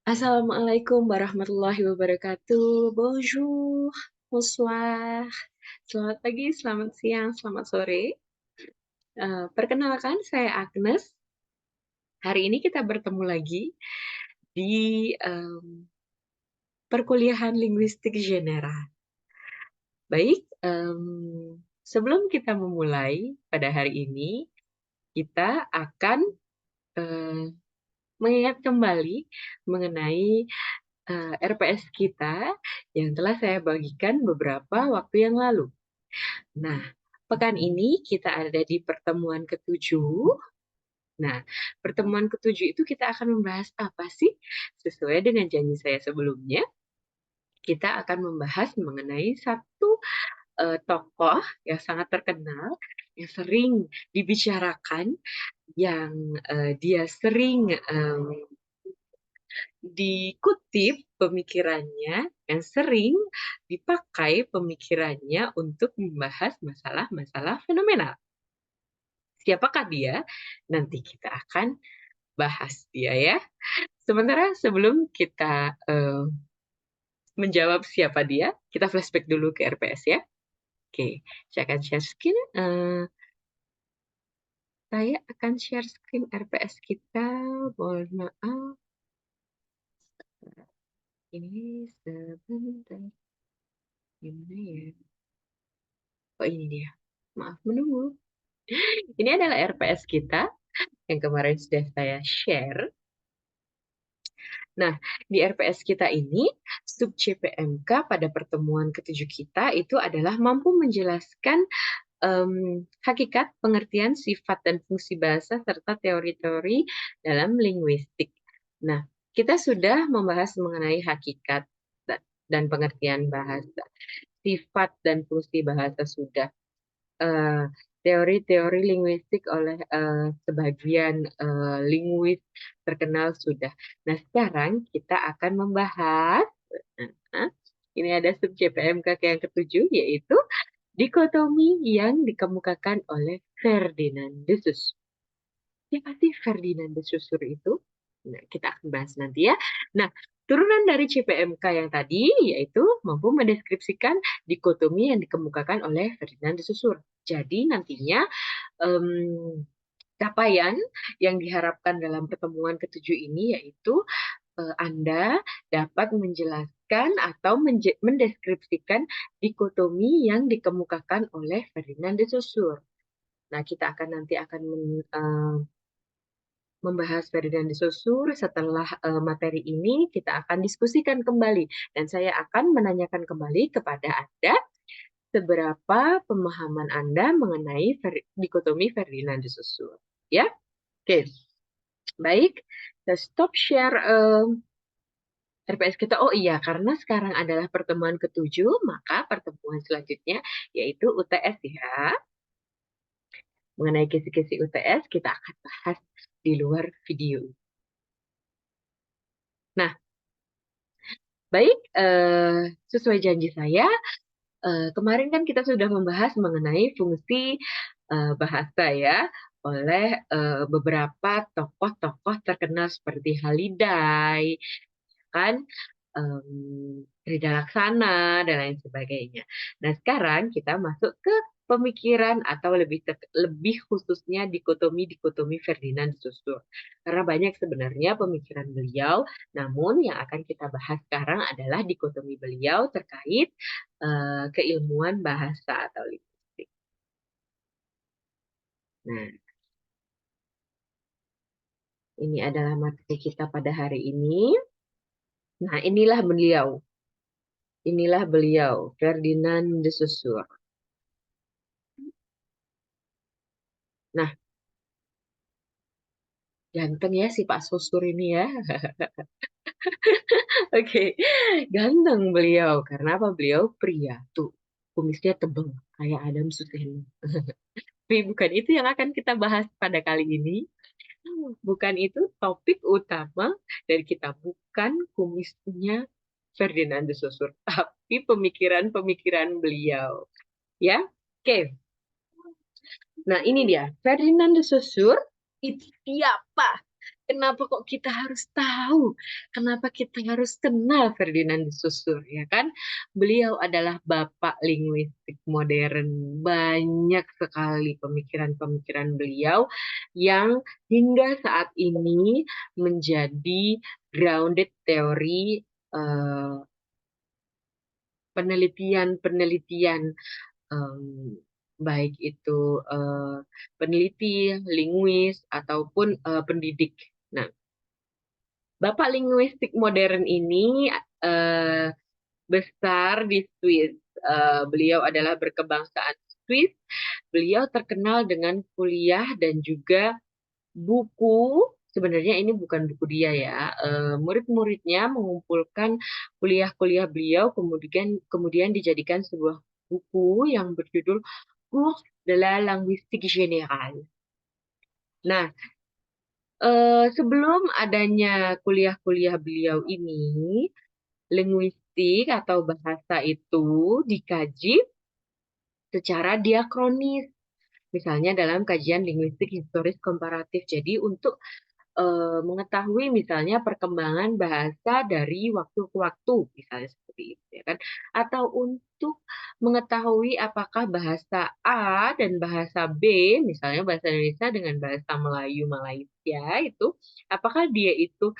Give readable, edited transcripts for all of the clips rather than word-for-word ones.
Assalamualaikum warahmatullahi wabarakatuh. Bonjour, bonsoir. Selamat pagi, selamat siang, selamat sore. Perkenalkan, saya Agnes. Hari ini kita bertemu lagi di perkuliahan linguistik general. Baik, sebelum kita memulai pada hari ini, kita akan mengingat kembali mengenai RPS kita yang telah saya bagikan beberapa waktu yang lalu. Nah, pekan ini kita ada di pertemuan ketujuh. Nah, pertemuan ketujuh itu kita akan membahas apa sih? Sesuai dengan janji saya sebelumnya, kita akan membahas mengenai satu tokoh yang sangat terkenal, yang sering dibicarakan, yang dia sering dikutip pemikirannya, yang sering dipakai pemikirannya untuk membahas masalah-masalah fenomenal. Siapakah dia? Nanti kita akan bahas dia ya. Sementara sebelum kita menjawab siapa dia, kita flashback dulu ke RPS ya. Oke, saya akan share screen. Saya akan share screen RPS kita. Mohon maaf. Ini sebentar. Gimana ya? Oh, ini dia. Maaf menunggu. Ini adalah RPS kita yang kemarin sudah saya share. Nah, di RPS kita ini, sub CPMK pada pertemuan ketujuh kita itu adalah mampu menjelaskan hakikat, pengertian, sifat, dan fungsi bahasa, serta teori-teori dalam linguistik. Nah, kita sudah membahas mengenai hakikat dan pengertian bahasa, sifat dan fungsi bahasa sudah. Teori-teori linguistik oleh sebagian linguis terkenal sudah. Nah, sekarang kita akan membahas, ini ada sub CPMK yang ketujuh, yaitu dikotomi yang dikemukakan oleh Ferdinand de Saussure. Siapa sih Ferdinand de Saussure itu? Nah, kita akan bahas nanti ya. Nah, turunan dari CPMK yang tadi yaitu mampu mendeskripsikan dikotomi yang dikemukakan oleh Ferdinand de Saussure. Jadi nantinya capaian yang diharapkan dalam pertemuan ketujuh ini yaitu Anda dapat menjelaskan atau mendeskripsikan dikotomi yang dikemukakan oleh Ferdinand de Saussure. Nah, kita nanti akan membahas Ferdinand de Saussure. Setelah materi ini, kita akan diskusikan kembali. Dan saya akan menanyakan kembali kepada Anda seberapa pemahaman Anda mengenai dikotomi Ferdinand de Saussure. Ya, oke. Baik, kita stop share RPS kita. Oh iya, karena sekarang adalah pertemuan ketujuh, maka pertemuan selanjutnya yaitu UTS ya. Mengenai kisi-kisi UTS, kita akan bahas di luar video. Nah, baik, sesuai janji saya, kemarin kan kita sudah membahas mengenai fungsi bahasa ya, oleh beberapa tokoh-tokoh terkenal seperti Halidai, kan, Rida Laksana, dan lain sebagainya. Nah, sekarang kita masuk ke pemikiran atau lebih khususnya dikotomi Ferdinand de Saussure. Karena banyak sebenarnya pemikiran beliau, namun yang akan kita bahas sekarang adalah dikotomi beliau terkait keilmuan bahasa atau linguistik. Nah, ini adalah materi kita pada hari ini. Nah, inilah beliau. Inilah beliau, Ferdinand de Saussure. Nah, ganteng ya si Pak Saussure ini ya. Oke, ganteng beliau. Karena apa? Beliau pria tuh. Kumisnya tebal kayak Adam Suseno. Tapi bukan itu yang akan kita bahas pada kali ini. Bukan itu topik utama dari kita. Bukan kumisnya Ferdinand de Saussure, tapi pemikiran-pemikiran beliau. Ya, oke. Nah, ini dia. Ferdinand de Saussure itu siapa? Kenapa kok kita harus tahu? Kenapa kita harus kenal Ferdinand de Saussure, ya kan? Beliau adalah bapak linguistik modern. Banyak sekali pemikiran-pemikiran beliau yang hingga saat ini menjadi grounded teori eh, penelitian-penelitian, em, baik itu eh, peneliti, linguis, ataupun pendidik. Nah, Bapak linguistik modern ini eh, besar di Swiss. Beliau adalah berkebangsaan Swiss. Beliau terkenal dengan kuliah dan juga buku. Sebenarnya ini bukan buku dia ya. Murid-muridnya mengumpulkan kuliah-kuliah beliau, kemudian dijadikan sebuah buku yang berjudul Cours de la Linguistique Générale. Nah, sebelum adanya kuliah-kuliah beliau ini, linguistik atau bahasa itu dikaji secara diakronis. Misalnya dalam kajian linguistik historis komparatif. Jadi untuk mengetahui misalnya perkembangan bahasa dari waktu ke waktu, misalnya seperti itu, ya kan? Atau untuk mengetahui apakah bahasa A dan bahasa B, misalnya bahasa Indonesia dengan bahasa Melayu Malaysia itu, apakah dia itu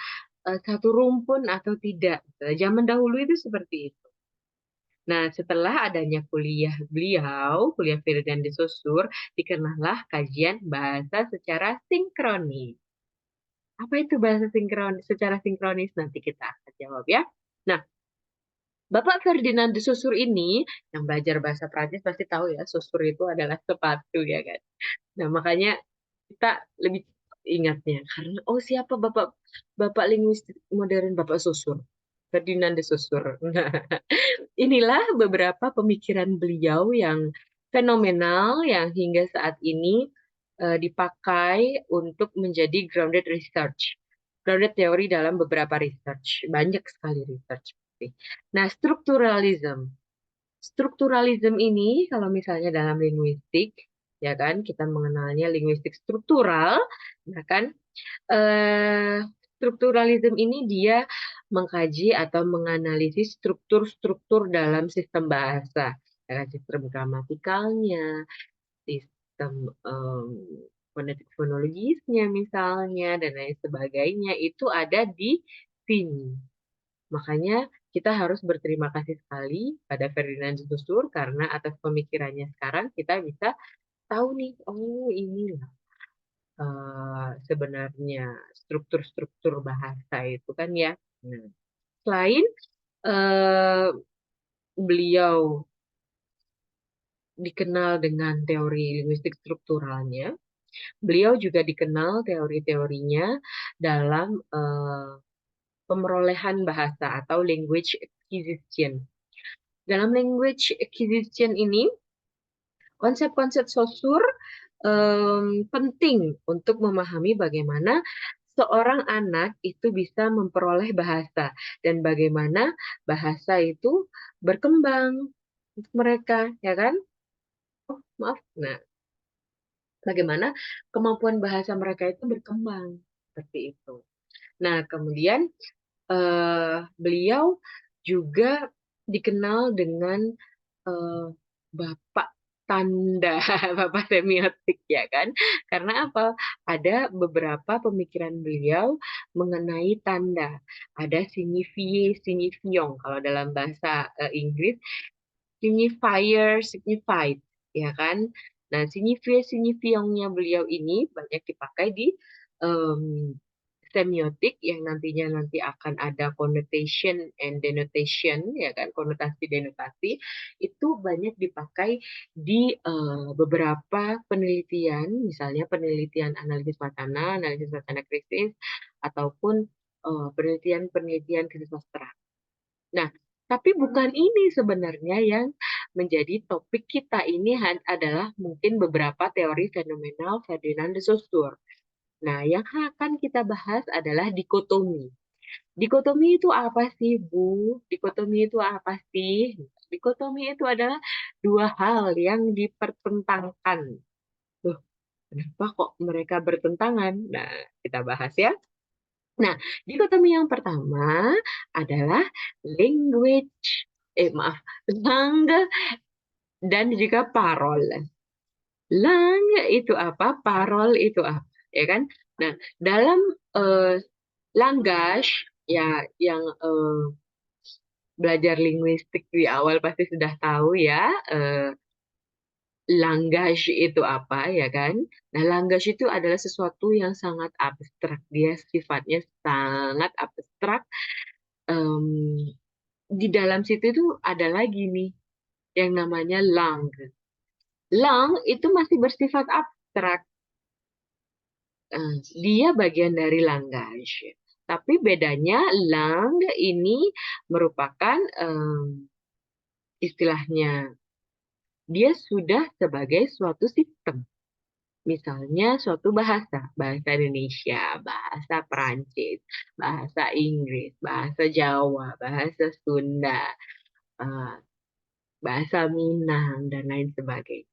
satu rumpun atau tidak. Zaman dahulu itu seperti itu. Nah, setelah adanya kuliah beliau, kuliah Ferdinand de Saussure, dikenallah kajian bahasa secara sinkronis. Apa itu bahasa sinkronis? Secara sinkronis nanti kita akan jawab ya. Nah, Bapak Ferdinand de Saussure ini, yang belajar bahasa Prancis pasti tahu ya, Saussure itu adalah sepatu ya kan. Nah, makanya kita lebih ingatnya karena oh siapa Bapak Bapak linguistik modern Bapak Saussure? Ferdinand de Saussure. Nah, inilah beberapa pemikiran beliau yang fenomenal yang hingga saat ini dipakai untuk menjadi grounded research. Grounded teori dalam beberapa research. Banyak sekali research. Nah, strukturalism. Strukturalism ini kalau misalnya dalam linguistik, ya kan, kita mengenalnya linguistik struktural, ya kan, eh, strukturalism ini dia mengkaji atau menganalisis struktur-struktur dalam sistem bahasa, ya kan, sistem gramatikalnya, sistem fonetik-fonologisnya misalnya, dan lain sebagainya, itu ada di sini. Makanya kita harus berterima kasih sekali pada Ferdinand de Saussure karena atas pemikirannya sekarang kita bisa tahu nih, oh ini sebenarnya struktur-struktur bahasa itu kan ya. Nah, selain eh, beliau dikenal dengan teori linguistik strukturalnya, beliau juga dikenal teori-teorinya dalam pemerolehan bahasa atau language acquisition. Dalam language acquisition ini, konsep-konsep Saussure penting untuk memahami bagaimana seorang anak itu bisa memperoleh bahasa dan bagaimana bahasa itu berkembang untuk mereka, ya kan? Oh, maaf. Nah, bagaimana kemampuan bahasa mereka itu berkembang seperti itu. Nah, kemudian beliau juga dikenal dengan eh, bapak tanda, bapak semiotik ya kan? Karena apa? Ada beberapa pemikiran beliau mengenai tanda. Ada signifié, signifiant kalau dalam bahasa Inggris, signifier, signified, ya kan? Nah, signifié, signifiantnya beliau ini banyak dipakai di em, semiotik yang nanti akan ada connotation and denotation, ya kan, konotasi denotasi itu banyak dipakai di beberapa penelitian, misalnya penelitian analisis wacana krisis ataupun penelitian-penelitian krisis sastra. Nah, tapi bukan ini sebenarnya yang menjadi topik kita ini adalah mungkin beberapa teori fenomenal Ferdinand de Saussure. Nah, yang akan kita bahas adalah dikotomi. Dikotomi itu apa sih, Bu? Dikotomi itu apa sih? Dikotomi itu adalah dua hal yang dipertentangkan. Tuh, kenapa kok mereka bertentangan? Nah, kita bahas ya. Nah, dikotomi yang pertama adalah language, maaf, langue dan juga parol. Langue itu apa? Parol itu apa? Ya kan? Nah, dalam eh, language ya yang belajar linguistik di awal pasti sudah tahu ya, language itu apa ya kan? Nah, language itu adalah sesuatu yang sangat abstrak. Dia sifatnya sangat abstrak. Em, di dalam situ itu ada lagi nih yang namanya langue. Langue itu masih bersifat abstrak. Dia bagian dari language. Tapi bedanya langue ini merupakan istilahnya dia sudah sebagai suatu sistem. Misalnya suatu bahasa, bahasa Indonesia, bahasa Perancis, bahasa Inggris, bahasa Jawa, bahasa Sunda, eh, bahasa Minang, dan lain sebagainya.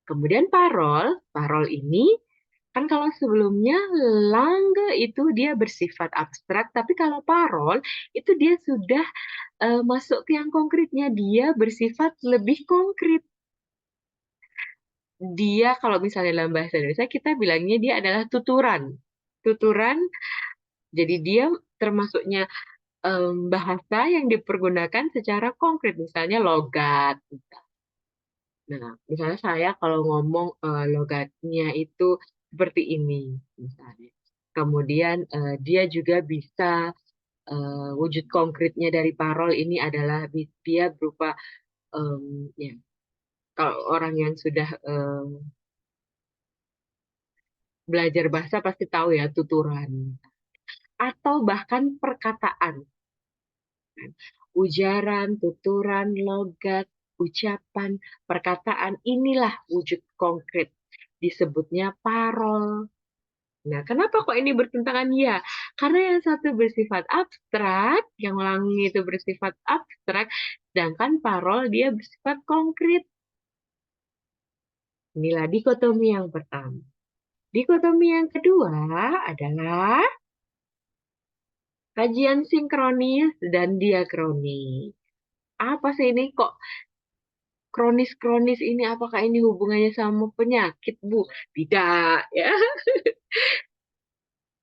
Kemudian parol, parol ini kan kalau sebelumnya langue itu dia bersifat abstrak, tapi kalau parol itu dia sudah masuk ke yang konkretnya, dia bersifat lebih konkret. Dia kalau misalnya dalam bahasa Indonesia kita bilangnya dia adalah tuturan. Tuturan, jadi dia termasuknya bahasa yang dipergunakan secara konkret, misalnya logat. Nah, misalnya saya kalau ngomong logatnya itu seperti ini, misalnya. Kemudian dia juga bisa wujud konkretnya dari parol ini adalah dia berupa ya kalau orang yang sudah belajar bahasa pasti tahu ya tuturan atau bahkan perkataan, kan. Ujaran, tuturan, logat, ucapan, perkataan inilah wujud konkret disebutnya parol. Nah, kenapa kok ini bertentangan? Ya, karena yang satu bersifat abstrak, yang langi itu bersifat abstrak, sedangkan parol dia bersifat konkret. Inilah dikotomi yang pertama. Dikotomi yang kedua adalah kajian sinkronis dan diakronis. Apa sih ini kok kronis-kronis ini? Apakah ini hubungannya sama penyakit, Bu? Tidak, ya.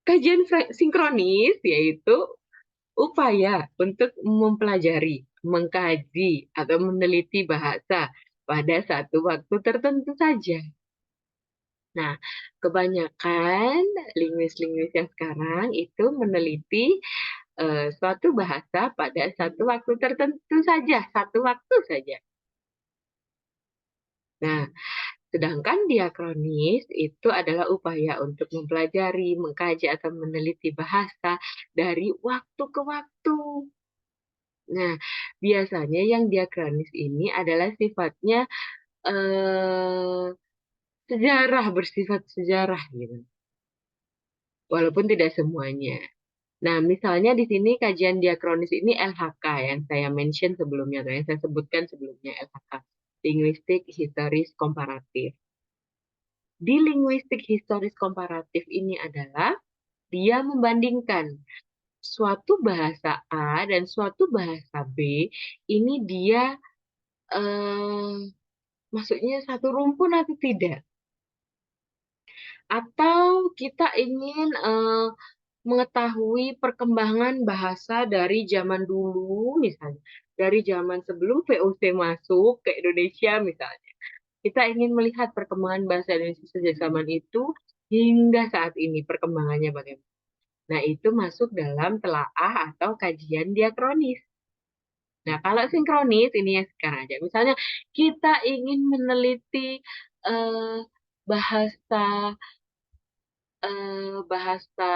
Kajian sinkronis yaitu upaya untuk mempelajari, mengkaji, atau meneliti bahasa pada satu waktu tertentu saja. Nah, kebanyakan linguis-linguis yang sekarang itu meneliti suatu bahasa pada satu waktu tertentu saja, satu waktu saja. Nah, sedangkan diakronis itu adalah upaya untuk mempelajari, mengkaji, atau meneliti bahasa dari waktu ke waktu. Nah, biasanya yang diakronis ini adalah sifatnya eh, sejarah, bersifat sejarah gitu. Walaupun tidak semuanya. Nah, misalnya di sini kajian diakronis ini LHK yang saya mention sebelumnya, atau yang saya sebutkan sebelumnya LHK, Linguistik Historis Komparatif. Di linguistik historis komparatif ini adalah dia membandingkan suatu bahasa A dan suatu bahasa B, ini dia eh, maksudnya satu rumpun atau tidak. Atau kita ingin mengetahui perkembangan bahasa dari zaman dulu, misalnya. Dari zaman sebelum VOC masuk ke Indonesia, misalnya. Kita ingin melihat perkembangan bahasa Indonesia sejak zaman itu hingga saat ini, perkembangannya bagaimana. Nah, itu masuk dalam telaah atau kajian diakronis. Nah, kalau sinkronis, ini yang sekarang aja. Misalnya, kita ingin meneliti eh, bahasa bahasa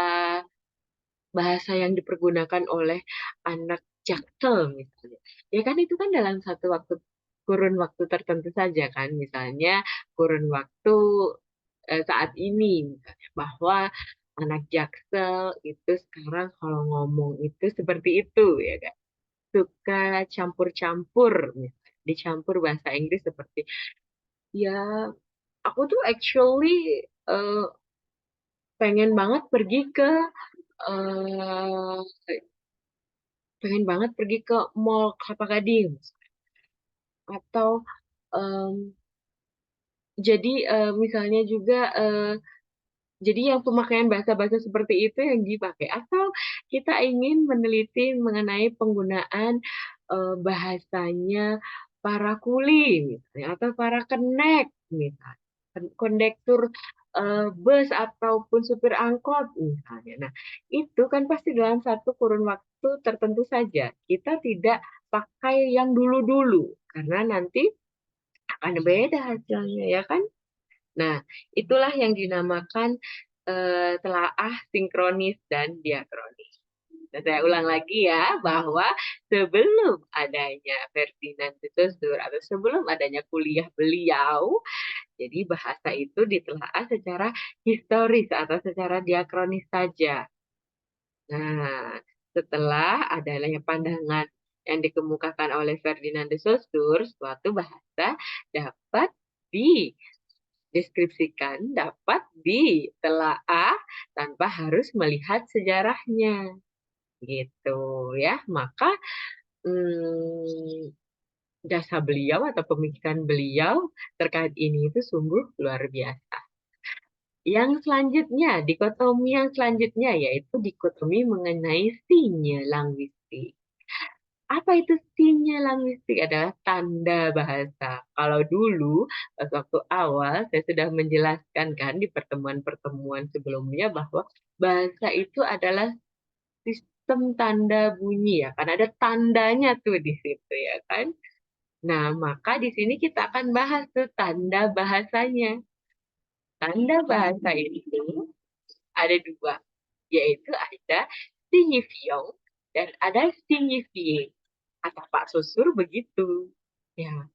bahasa yang dipergunakan oleh anak Jaksel misalnya. Ya kan itu kan dalam satu kurun waktu tertentu saja kan. Misalnya kurun waktu saat ini misalnya bahwa anak Jaksel itu sekarang kalau ngomong itu seperti itu ya kan. Suka campur-campur misalnya. Dicampur bahasa Inggris seperti ya aku tuh actually pengen banget pergi ke eh pengen banget pergi ke Mall Kelapa Gading atau em, jadi misalnya juga jadi yang pemakaian bahasa-bahasa seperti itu yang dipakai atau kita ingin meneliti mengenai penggunaan bahasanya para kuli misalnya atau para kenek misalnya kondektur bus ataupun supir angkot misalnya. Nah, itu kan pasti dalam satu kurun waktu tertentu saja. Kita tidak pakai yang dulu-dulu karena nanti akan beda hasilnya ya kan? Nah, itulah yang dinamakan telaah sinkronis dan diakronis. Nah, saya ulang lagi ya, bahwa sebelum adanya Ferdinand de Saussure atau sebelum adanya kuliah beliau, jadi bahasa itu ditelaah secara historis atau secara diakronis saja. Nah, setelah adanya pandangan yang dikemukakan oleh Ferdinand de Saussure, suatu bahasa dapat dideskripsikan, dapat ditelaah tanpa harus melihat sejarahnya. Gitu ya. Maka hmm, jasa beliau atau pemikiran beliau terkait ini itu sungguh luar biasa. Yang selanjutnya, dikotomi yang selanjutnya yaitu dikotomi mengenai sinye-linguistik. Apa itu sinye-linguistik? Adalah tanda bahasa. Kalau dulu, pas waktu awal, saya sudah menjelaskan kan di pertemuan-pertemuan sebelumnya bahwa bahasa itu adalah sistem tanda bunyi ya, kan ada tandanya tuh di situ ya kan. Nah, maka di sini kita akan bahas tuh tanda bahasanya. Tanda bahasa itu ada dua, yaitu ada signifiant dan ada signifié. Kata Pak Susur begitu. Ya.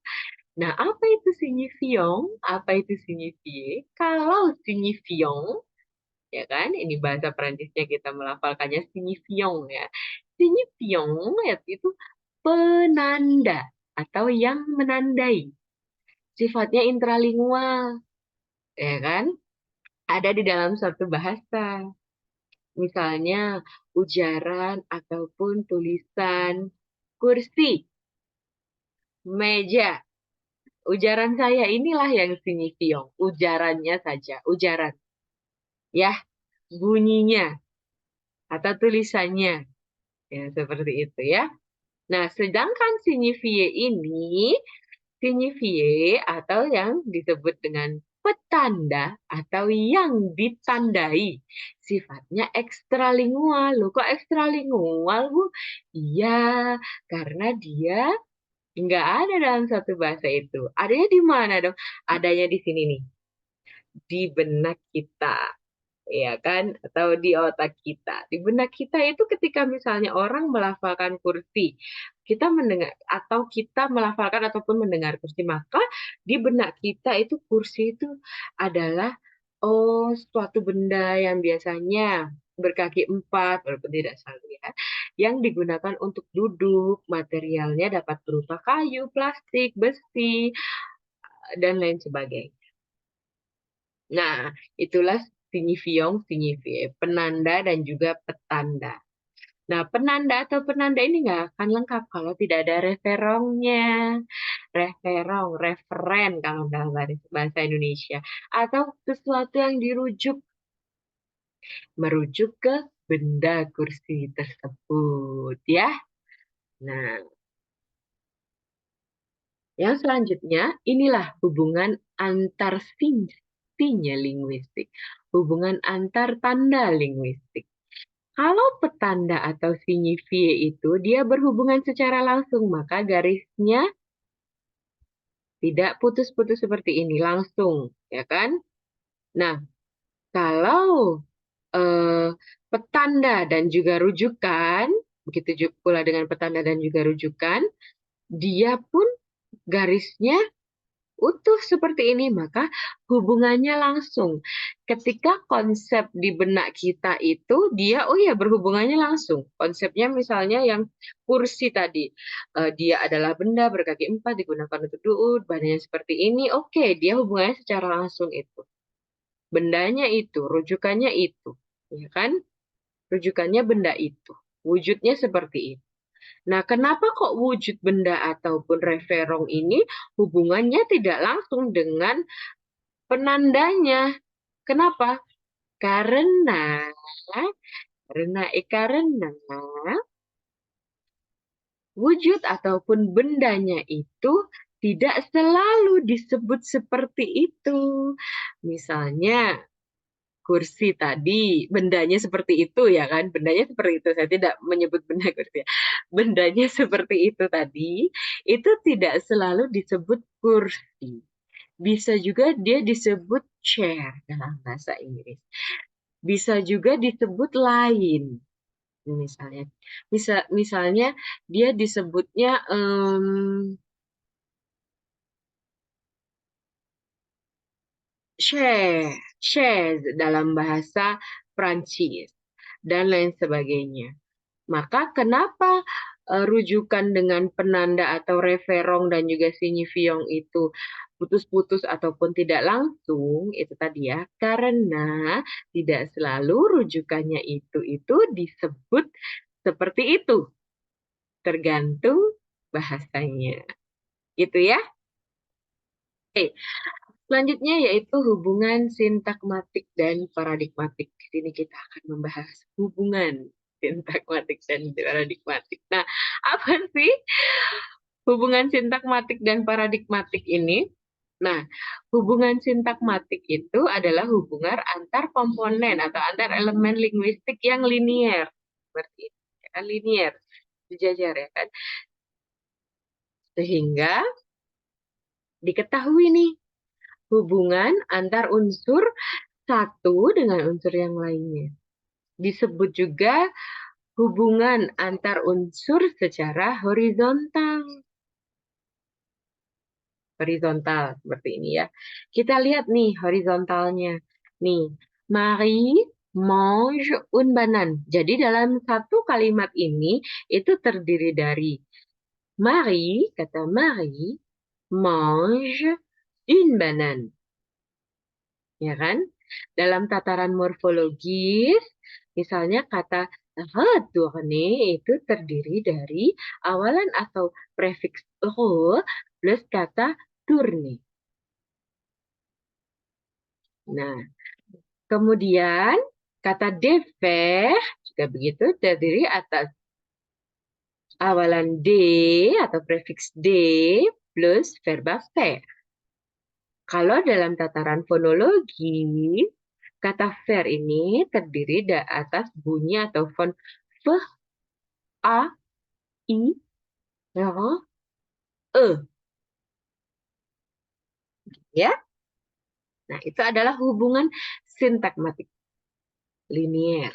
Nah, apa itu signifiant? Apa itu signifié? Kalau signifiant, ya kan, ini bahasa Perancisnya kita melafalkannya signifiant ya. Signifiant ya, itu penanda atau yang menandai. Sifatnya intralingual, ya kan? Ada di dalam suatu bahasa. Misalnya ujaran ataupun tulisan kursi, meja. Ujaran saya inilah yang signifion. Ujarannya saja, ujaran. Ya, bunyinya atau tulisannya. Ya, seperti itu ya. Nah, sedangkan signifie ini, signifie atau yang disebut dengan petanda atau yang ditandai, sifatnya ekstralingual. Loh, kok ekstralingual, Bu? Iya, karena dia nggak ada dalam satu bahasa itu. Adanya di mana dong? Adanya di sini nih, di benak kita, ya kan? Atau di otak kita. Di benak kita itu ketika misalnya orang melafalkan kursi, kita mendengar atau kita melafalkan ataupun mendengar kursi, maka di benak kita itu kursi itu adalah suatu benda yang biasanya berkaki empat, walaupun tidak selalu ya, yang digunakan untuk duduk, materialnya dapat berupa kayu, plastik, besi, dan lain sebagainya. Nah, itulah signifion, signifie, penanda dan juga petanda. Nah, penanda atau penanda ini nggak akan lengkap kalau tidak ada referongnya. Referong, referen kalau dalam bahasa Indonesia. Atau sesuatu yang dirujuk, merujuk ke benda kursi tersebut, ya. Nah, yang selanjutnya, inilah hubungan antar sinye linguistik. Hubungan antar tanda linguistik. Kalau petanda atau signifie itu dia berhubungan secara langsung, maka garisnya tidak putus-putus seperti ini, langsung, ya kan? Nah, kalau eh, petanda dan juga rujukan, begitu juga pula dengan petanda dan juga rujukan, dia pun garisnya utuh seperti ini, maka hubungannya langsung. Ketika konsep di benak kita itu, dia, oh ya, berhubungannya langsung. Konsepnya misalnya yang kursi tadi, dia adalah benda berkaki empat, digunakan untuk duduk, badannya seperti ini, oke, dia hubungannya secara langsung itu. Bendanya itu, rujukannya itu, ya kan? Rujukannya benda itu. Wujudnya seperti itu. Nah, kenapa kok wujud benda ataupun referong ini hubungannya tidak langsung dengan penandanya? Kenapa? Karena, karena wujud ataupun bendanya itu tidak selalu disebut seperti itu. Misalnya, kursi tadi, bendanya seperti itu ya kan? Bendanya seperti itu. Saya tidak menyebut benda kursi. Bendanya seperti itu tadi, itu tidak selalu disebut kursi. Bisa juga dia disebut chair dalam bahasa Inggris. Bisa juga disebut lain. Misalnya, misalnya dia disebutnya chaise dalam bahasa Prancis dan lain sebagainya. Maka kenapa rujukan dengan penanda atau referong dan juga signifiong itu putus-putus ataupun tidak langsung itu tadi ya, karena tidak selalu rujukannya itu disebut seperti itu, tergantung bahasanya. Gitu ya. Oke, selanjutnya yaitu hubungan sintakmatik dan paradigmatik. Di sini kita akan membahas hubungan sintakmatik dan paradigmatik. Nah, apa sih hubungan sintakmatik dan paradigmatik ini? Nah, hubungan sintakmatik itu adalah hubungan antar komponen atau antar elemen linguistik yang linier. Seperti itu, ya kan? Linier, sejajar ya kan? Sehingga diketahui nih hubungan antar unsur satu dengan unsur yang lainnya. Disebut juga hubungan antar unsur secara horizontal. Horizontal seperti ini ya. Kita lihat nih horizontalnya. Nih, Marie mange un banan. Jadi dalam satu kalimat ini itu terdiri dari Marie, kata Marie, mange une banan. Ya kan? Dalam tataran morfologis, misalnya kata retourner itu terdiri dari awalan atau prefiks re plus kata tourner. Nah, kemudian kata defaire juga begitu terdiri atas awalan d atau prefiks d plus verba faire. Kalau dalam tataran fonologi, kata fair ini terdiri dari atas bunyi atau font F, A, I, R, E. Ya, nah itu adalah hubungan sintakmatik linier.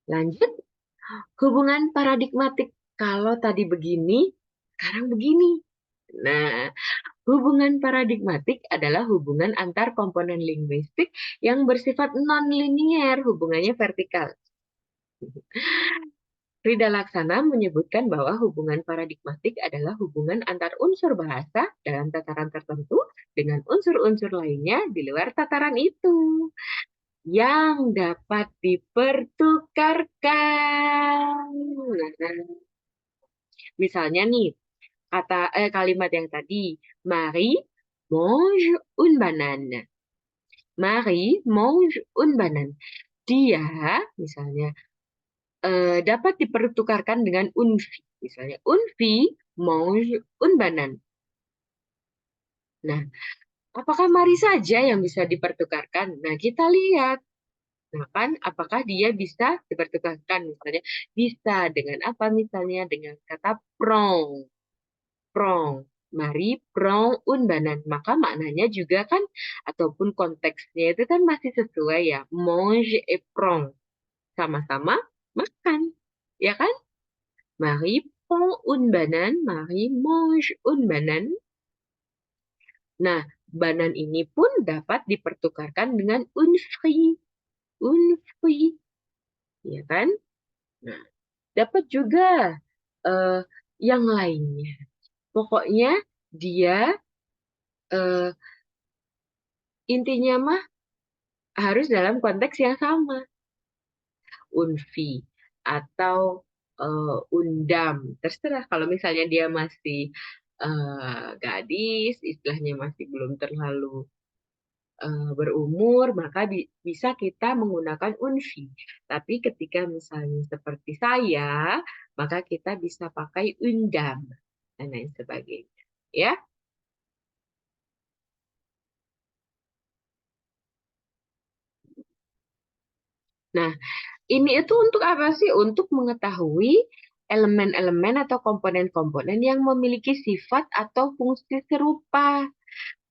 Lanjut, hubungan paradigmatik. Kalau tadi begini, sekarang begini. Nah, hubungan paradigmatik adalah hubungan antar komponen linguistik yang bersifat non-linier, hubungannya vertikal. Frida Laksana menyebutkan bahwa hubungan paradigmatik adalah hubungan antar unsur bahasa dalam tataran tertentu dengan unsur-unsur lainnya di luar tataran itu yang dapat dipertukarkan. Nah, misalnya nih, kalimat yang tadi, Marie mange une banane. Marie mange une banane. Dia, misalnya, dapat dipertukarkan dengan une fille. Misalnya, une fille mange une banane. Nah, apakah Marie saja yang bisa dipertukarkan? Nah, kita lihat. Nah, kan, apakah dia bisa dipertukarkan? Misalnya, bisa dengan apa? Misalnya, dengan kata prend. Prend. Marie prend une banane. Maka maknanya juga kan, ataupun konteksnya itu kan masih sesuai ya. Mange et prend. Sama-sama makan. Ya kan? Marie prend une banane. Marie mange une banane. Nah, banan ini pun dapat dipertukarkan dengan une fruit. Une fruit. Ya kan? Nah, dapat juga eh, yang lainnya. Pokoknya dia eh, intinya mah harus dalam konteks yang sama. Unfi atau Undam. Terserah kalau misalnya dia masih gadis, istilahnya masih belum terlalu berumur, maka bisa kita menggunakan Unfi. Tapi ketika misalnya seperti saya, maka kita bisa pakai Undam dan lain sebagainya. Ya. Nah, ini itu untuk apa sih? Untuk mengetahui elemen-elemen atau komponen-komponen yang memiliki sifat atau fungsi serupa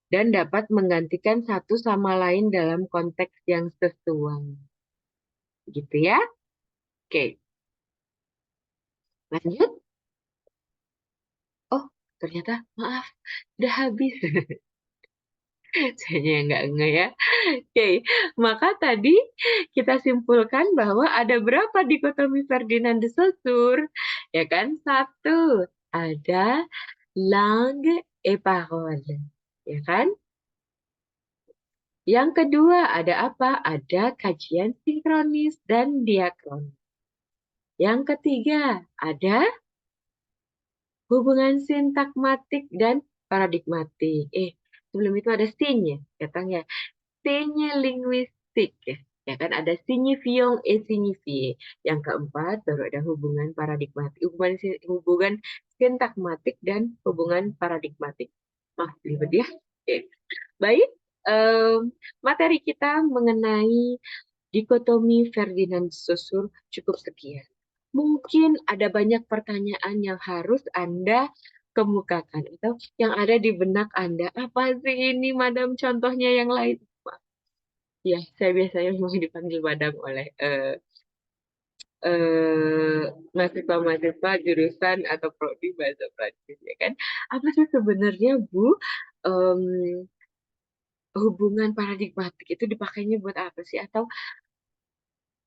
dan dapat menggantikan satu sama lain dalam konteks yang sesuai. Gitu ya. Oke, lanjut. Oh, ternyata maaf, udah habis. Saya yang nggak nge ya. Oke, maka tadi kita simpulkan bahwa ada berapa dikotomi Ferdinand de Saussure? Ya kan? Satu, ada langue et parole. Ya kan? Yang kedua, ada apa? Ada kajian sinkronis dan diakronis. Yang ketiga, ada hubungan sintakmatik dan paradigmatik. Sebelum itu ada sin-nya, katanya. Sin-nya linguistik, ya. Ya kan ada signifiant et signifié. Yang keempat baru ada hubungan paradigmatik, hubungan sintakmatik dan hubungan paradigmatik. Ribet ya. Oke. Baik, materi kita mengenai dikotomi Ferdinand Saussure cukup sekian. Mungkin ada banyak pertanyaan yang harus Anda kemukakan atau yang ada di benak Anda. Apa sih ini, Madam? Contohnya yang lain. Ya, saya biasanya mau dipanggil Madam oleh eh, mahasiswa-mahasiswa jurusan atau prodi bahasa Prancis, ya kan? Apa sih sebenarnya, Bu, em, hubungan paradigmatik itu dipakainya buat apa sih? Atau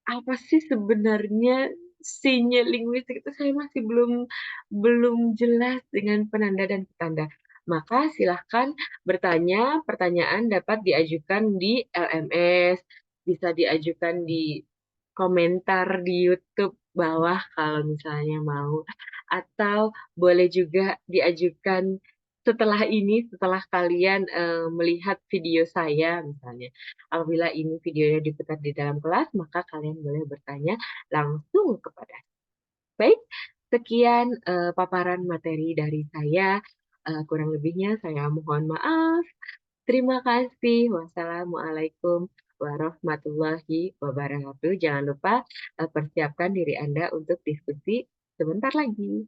apa sih sebenarnya sinyal linguistik itu, saya masih belum belum jelas dengan penanda dan petanda. Maka silahkan bertanya, pertanyaan dapat diajukan di LMS, bisa diajukan di komentar di YouTube bawah kalau misalnya mau, atau boleh juga diajukan setelah ini, setelah kalian melihat video saya misalnya. Apabila ini videonya diputar di dalam kelas, maka kalian boleh bertanya langsung kepada saya. Baik, sekian paparan materi dari saya. Kurang lebihnya saya mohon maaf. Terima kasih. Wassalamualaikum warahmatullahi wabarakatuh. Jangan lupa persiapkan diri Anda untuk diskusi sebentar lagi.